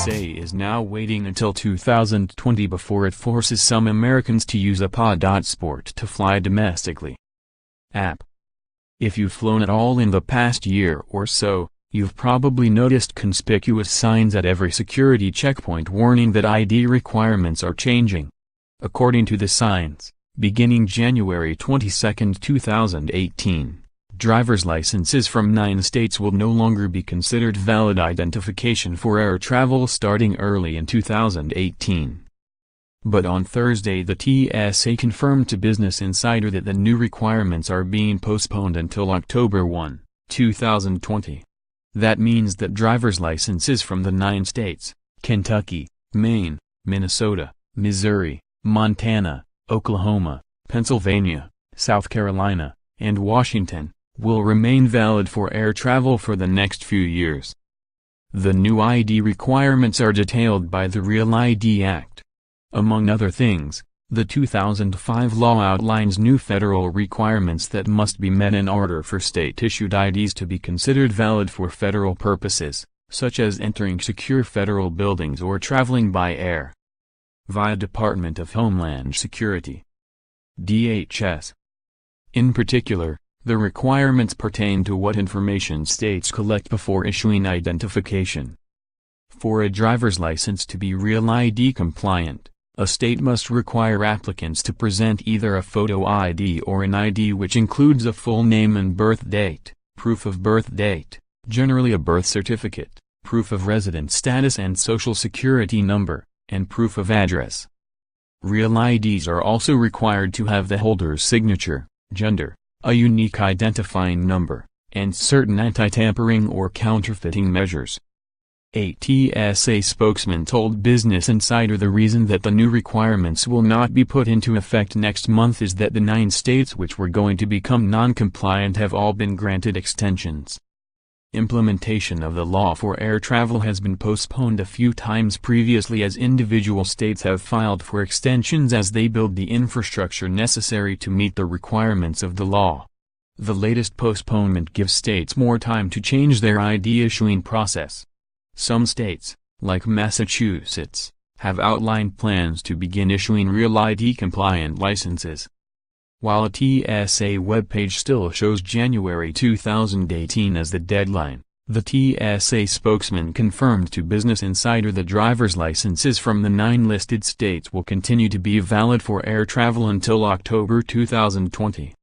TSA is now waiting until 2020 before it forces some Americans to use a pa.ssport to fly domestically. App. If you've flown at all in the past year or so, you've probably noticed conspicuous signs at every security checkpoint warning that ID requirements are changing. According to the signs, beginning January 22, 2018, driver's licenses from 9 states will no longer be considered valid identification for air travel starting early in 2018. But on Thursday the TSA confirmed to Business Insider that the new requirements are being postponed until October 1, 2020. That means that driver's licenses from the 9 states, Kentucky, Maine, Minnesota, Missouri, Montana, Oklahoma, Pennsylvania, South Carolina, and Washington, will remain valid for air travel for the next few years. The new ID requirements are detailed by the Real ID Act. Among other things, the 2005 law outlines new federal requirements that must be met in order for state-issued IDs to be considered valid for federal purposes, such as entering secure federal buildings or traveling by air. Via Department of Homeland Security (DHS). In particular, the requirements pertain to what information states collect before issuing identification. For a driver's license to be Real ID compliant, a state must require applicants to present either a photo ID or an ID which includes a full name and birth date, proof of birth date, generally a birth certificate, proof of resident status and social security number, and proof of address. Real IDs are also required to have the holder's signature, gender, a unique identifying number, and certain anti-tampering or counterfeiting measures. A TSA spokesman told Business Insider the reason that the new requirements will not be put into effect next month is that the 9 states which were going to become non-compliant have all been granted extensions. Implementation of the law for air travel has been postponed a few times previously as individual states have filed for extensions as they build the infrastructure necessary to meet the requirements of the law. The latest postponement gives states more time to change their ID issuing process. Some states, like Massachusetts, have outlined plans to begin issuing Real ID compliant licenses. While a TSA webpage still shows January 2018 as the deadline, the TSA spokesman confirmed to Business Insider that driver's licenses from the 9 listed states will continue to be valid for air travel until October 2020.